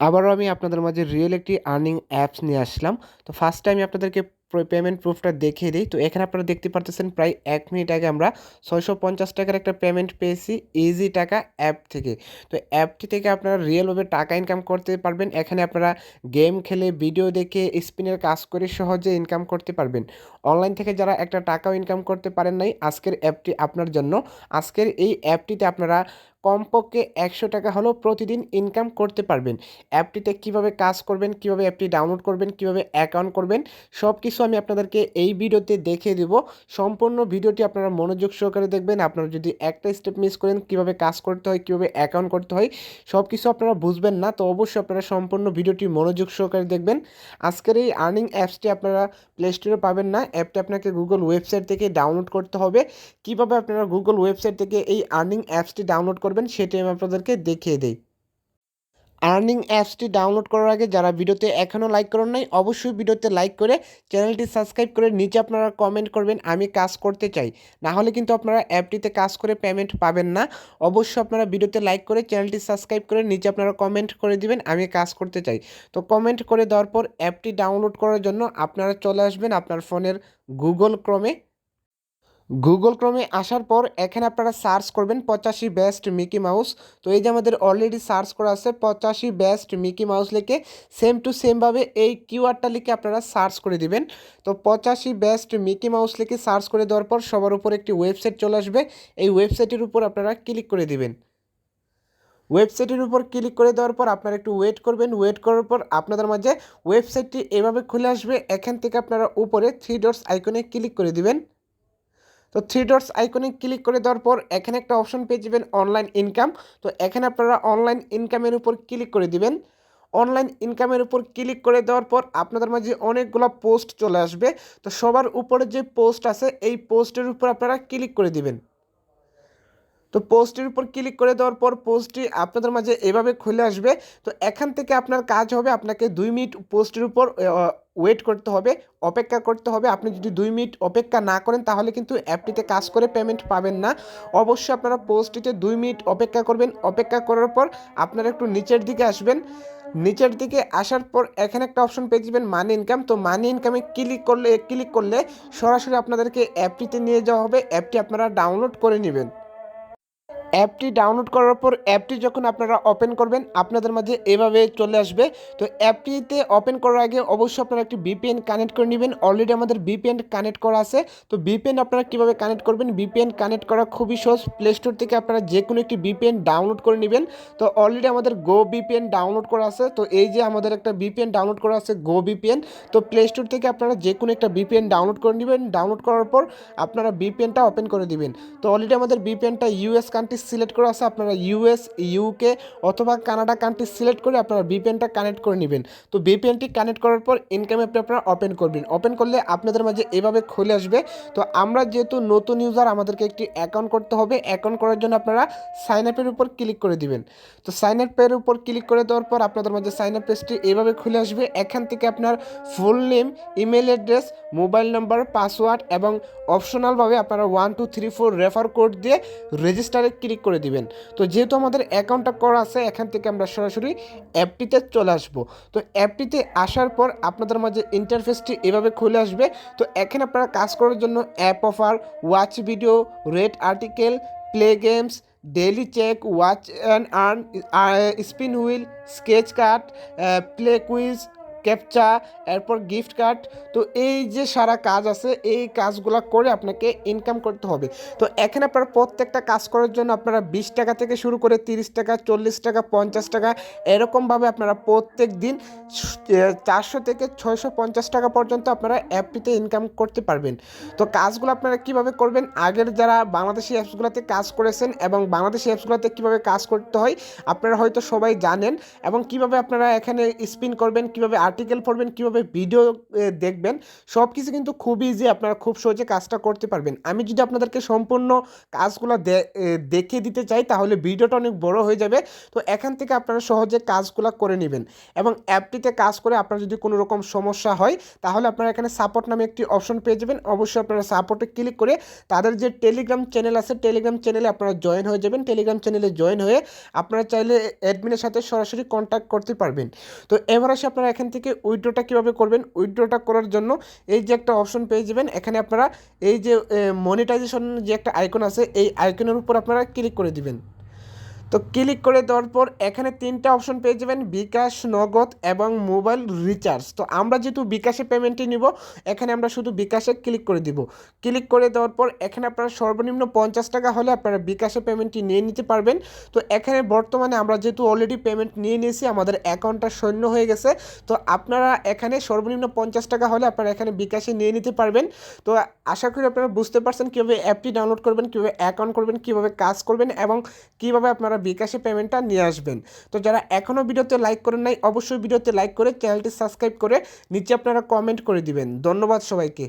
আবারও আমি আপনাদের মাঝে রিয়েল একটি আর্নিং অ্যাপস নিয়ে আসলাম। তো ফার্স্টে আমি আপনাদেরকে পেমেন্ট প্রুফটা দেখিয়ে দিই। তো এখানে আপনারা দেখতে পারতেছেন প্রায় ১ মিনিট আগে আমরা ৳৬৫০ একটা পেমেন্ট পেয়েছি ইজি টাকা অ্যাপ থেকে। তো অ্যাপটি থেকে আপনারা রিয়েলভাবে টাকা ইনকাম করতে পারবেন। এখানে আপনারা গেম খেলে, ভিডিও দেখে, স্পিনের কাজ করে সহজে ইনকাম করতে পারবেন। অনলাইন থেকে যারা একটা টাকাও ইনকাম করতে পারেন নাই, আজকের অ্যাপটি আপনার জন্য। আজকের এই অ্যাপটিতে আপনারা কমপক্ষে ৳১০০ হলেও প্রতিদিন ইনকাম করতে পারবেন। অ্যাপটিতে কিভাবে কাজ করবেন, কিভাবে অ্যাপটি ডাউনলোড করবেন, কিভাবে অ্যাকাউন্ট করবেন, সব কিছু আমি আপনাদেরকে এই ভিডিওতে দেখিয়ে দিব। সম্পূর্ণ ভিডিওটি আপনারা মনোযোগ সহকারে দেখবেন। আপনারা যদি একটা স্টেপ মিস করেন, কিভাবে কাজ করতে হয়, কিভাবে অ্যাকাউন্ট করতে হয়, সব কিছু আপনারা বুঝবেন না। তো অবশ্যই আপনারা সম্পূর্ণ ভিডিওটি মনোযোগ সহকারে দেখবেন। আজকের এই আর্নিং অ্যাপসটি আপনারা প্লে স্টোরে পাবেন না। অ্যাপটি আপনাকে গুগল ওয়েবসাইট থেকে ডাউনলোড করতে হবে। কিভাবে আপনারা গুগল ওয়েবসাইট থেকে এই আর্নিং অ্যাপসটি ডাউনলোড করবেন সেটি আমি আপনাদেরকে দেখিয়ে দেই। আর্নিং অ্যাপসটি ডাউনলোড করার আগে যারা ভিডিওতে এখনও লাইক করেন নাই, অবশ্যই ভিডিওতে লাইক করে চ্যানেলটি সাবস্ক্রাইব করে নিচে আপনারা কমেন্ট করবেন আমি কাজ করতে চাই। না হলে কিন্তু আপনারা অ্যাপটিতে কাজ করে পেমেন্ট পাবেন না। অবশ্যই আপনারা ভিডিওতে লাইক করে চ্যানেলটি সাবস্ক্রাইব করে নিচে আপনারা কমেন্ট করে দিবেন আমি কাজ করতে চাই। তো কমেন্ট করে দেওয়ার পর অ্যাপটি ডাউনলোড করার জন্য আপনারা চলে আসবেন আপনার ফোনের গুগল ক্রোমে। গুগল ক্রোমে আসার পর এখানে আপনারা সার্চ করবেন 85 বেস্ট মিকি মাউস। তো এই যে আমাদের অলরেডি সার্চ করা আছে 85 বেস্ট মিকি মাউস লিখে সেম টু সেমভাবে এই কিওয়ার্ডটা লিখে আপনারা সার্চ করে দিবেন। তো 85 বেস্ট মিকি মাউস লিখে সার্চ করে দেওয়ার পর সবার উপর একটি ওয়েবসাইট চলে আসবে। এই ওয়েবসাইটের উপর আপনারা ক্লিক করে দিবেন। ওয়েবসাইটের উপর ক্লিক করে দেওয়ার পর আপনারা একটু ওয়েট করবেন। ওয়েট করার পর আপনাদের মাঝে ওয়েবসাইটটি এভাবে খুলে আসবে। এখান থেকে আপনারা উপরে 3 ডটস আইকনে ক্লিক করে দিবেন। তো 3 ডটস আইকনে ক্লিক করে দেওয়ার পর এখানে একটা অপশন পেয়ে যাবেন অনলাইন ইনকাম। তো এখানে আপনারা অনলাইন ইনকামের উপর ক্লিক করে দিবেন। অনলাইন ইনকামের উপর ক্লিক করে দেওয়ার পর আপনাদের মাঝে অনেকগুলো পোস্ট চলে আসবে। তো সবার উপরে যে পোস্ট আছে এই পোস্টের উপর আপনারা ক্লিক করে দিবেন। তো পোস্টের উপর ক্লিক করে দেওয়ার পর পোস্টটি আপনাদের মাঝে এভাবে খুলে আসবে। তো এখান থেকে আপনার কাজ হবে আপনাকে 2 মিনিট পোস্টের উপর ওয়েট করতে হবে, অপেক্ষা করতে হবে। আপনি যদি 2 মিনিট অপেক্ষা না করেন তাহলে কিন্তু অ্যাপটিতে কাজ করে পেমেন্ট পাবেন না। অবশ্যই আপনারা পোস্টটিতে 2 মিনিট অপেক্ষা করবেন। অপেক্ষা করার পর আপনারা একটু নিচের দিকে আসবেন। নিচের দিকে আসার পর এখানে একটা অপশন পেয়ে যাবেন মানি ইনকাম। তো মানি ইনকামে ক্লিক করলে সরাসরি আপনাদেরকে অ্যাপটিতে নিয়ে যাওয়া হবে। অ্যাপটি আপনারা ডাউনলোড করে নেবেন। অ্যাপটি ডাউনলোড করার পর অ্যাপটি যখন আপনারা ওপেন করবেন আপনাদের মাঝে এভাবে চলে আসবে। তো অ্যাপটিতে ওপেন করার আগে অবশ্যই আপনারা একটি ভিপিএন কানেক্ট করে নেবেন। অলরেডি আমাদের ভিপিএন কানেক্ট করা আছে। তো ভিপিএন আপনারা কীভাবে কানেক্ট করবেন, ভিপিএন কানেক্ট করা খুবই সহজ। প্লে স্টোর থেকে আপনারা যে কোনো একটি ভিপিএন ডাউনলোড করে নেবেন। তো অলরেডি আমাদের গো ভিপিএন ডাউনলোড করা আছে। তো এই যে আমাদের একটা ভিপিএন ডাউনলোড করা আছে গো ভিপিএন। তো প্লে স্টোর থেকে আপনারা যে কোনো একটা ভিপিএন ডাউনলোড করে নেবেন। ডাউনলোড করার পর আপনারা ভিপিএনটা ওপেন করে দিবেন। তো অলরেডি আমাদের ভিপিএনটা ইউএস কান্ট্রি সিলেক্ট করা আছে। আপনারা ইউএস, ইউকে অথবা কানাডা কান্ট্রি সিলেক্ট করে আপনারা ভিপিএনটা কানেক্ট করে নেবেন। তো ভিপিএনটি কানেক্ট করার পর ইনকাম অ্যাপটা আপনারা ওপেন করবেন। ওপেন করলে আপনাদের মাঝে এভাবে খুলে আসবে। তো আমরা যেহেতু নতুন ইউজার আমাদেরকে একটি অ্যাকাউন্ট করতে হবে। অ্যাকাউন্ট করার জন্য আপনারা সাইন আপের উপর ক্লিক করে দিবেন। তো সাইন আপের উপর ক্লিক করে দেওয়ার পর আপনাদের মাঝে সাইন আপ পেজটি এভাবে খুলে আসবে। এখান থেকে আপনার full name, email address, mobile number, password এবং অপশনালভাবে আপনারা 1 2 3 4 রেফার কোড দিয়ে রেজিস্টারে ক্লিক করে দিবেন। তো যেহেতু আমাদের অ্যাকাউন্টটা করা আছে এখান থেকে আমরা সরাসরি অ্যাপটিতে চলে আসব। তো অ্যাপটিতে আসার পর আপনাদের মাঝে ইন্টারফেসটি এভাবে খুলে আসবে। তো এখানে আপনারা কাজ করার জন্য app offer, watch video, read article, play games, daily check, watch and earn, spin wheel, scratch card, play quiz, captcha, এরপর গিফট কার্ড। তো এই যে সারা কাজ আছে এই কাজগুলো করে আপনাকে ইনকাম করতে হবে। তো এখানে আপনারা প্রত্যেকটা কাজ করার জন্য আপনারা 20 টাকা থেকে শুরু করে 30 টাকা, 40 টাকা, 50 টাকা এরকমভাবে আপনারা প্রত্যেক দিন 400 থেকে 650 টাকা পর্যন্ত আপনারা অ্যাপটিতে ইনকাম করতে পারবেন। তো কাজগুলো আপনারা কিভাবে করবেন, আগের যারা বাংলাদেশি অ্যাপসগুলোতে কাজ করেছেন এবং বাংলাদেশি অ্যাপসগুলোতে কীভাবে কাজ করতে হয় আপনারা হয়তো সবাই জানেন। এবং কিভাবে আপনারা এখানে স্পিন করবেন, কিভাবে আর্টিকেল পড়বেন, কীভাবে ভিডিও দেখবেন, সব কিছু কিন্তু খুব ইজি, আপনারা খুব সহজে কাজটা করতে পারবেন। আমি যদি আপনাদেরকে সম্পূর্ণ কাজগুলো দেখিয়ে দিতে চাই তাহলে ভিডিওটা অনেক বড় হয়ে যাবে। তো এখান থেকে আপনারা সহজে কাজগুলো করে নেবেন এবং অ্যাপটিতে কাজ করে আপনার যদি কোনো রকম সমস্যা হয় তাহলে আপনারা এখানে সাপোর্ট নামে একটি অপশন পেয়ে যাবেন। অবশ্যই আপনারা সাপোর্টে ক্লিক করে তাদের যে টেলিগ্রাম চ্যানেল আছে, টেলিগ্রাম চ্যানেলে আপনারা জয়েন হয়ে যাবেন। টেলিগ্রাম চ্যানেলে জয়েন হয়ে আপনারা চাইলে অ্যাডমিনের সাথে সরাসরি কন্ট্যাক্ট করতে পারবেন। তো এবার আসে আপনারা এখান থেকে উইথড্রটা কীভাবে করবেন। উইথড্রটা করার জন্য এই যে একটা অপশন পেয়ে যাবেন, এখানে আপনারা এই যে মনিটাইজেশন যে একটা আইকন আছে এই আইকনের উপর আপনারা ক্লিক করে দিবেন। তো ক্লিক করে দেওয়ার পর এখানে 3টা অপশন পেয়ে যাবেন, বিকাশ, নগদ এবং মোবাইল রিচার্জ। তো আমরা যেহেতু বিকাশে পেমেন্টটি নিব, এখানে আমরা শুধু বিকাশে ক্লিক করে দিব। ক্লিক করে দেওয়ার পর এখানে আপনারা সর্বনিম্ন 50 টাকা হলে আপনারা বিকাশে পেমেন্টটি নিয়ে নিতে পারবেন। তো এখানে বর্তমানে আমরা যেহেতু অলরেডি পেমেন্ট নিয়ে নিয়েছি, আমাদের অ্যাকাউন্টটা শূন্য হয়ে গেছে। তো আপনারা এখানে সর্বনিম্ন 50 টাকা হলে আপনারা এখানে বিকাশে নিয়ে নিতে পারবেন। তো আশা করি আপনারা বুঝতে পারছেন কীভাবে অ্যাপটি ডাউনলোড করবেন, কীভাবে অ্যাকাউন্ট করবেন, কীভাবে কাজ করবেন এবং কীভাবে আপনারা বিকাশে পেমেন্টটা নিয়ে আসবেন। তো যারা এখনও ভিডিওতে লাইক করেন নাই অবশ্যই ভিডিওতে লাইক করে চ্যানেলটি সাবস্ক্রাইব করে নিচে আপনারা কমেন্ট করে দিবেন। ধন্যবাদ সবাইকে।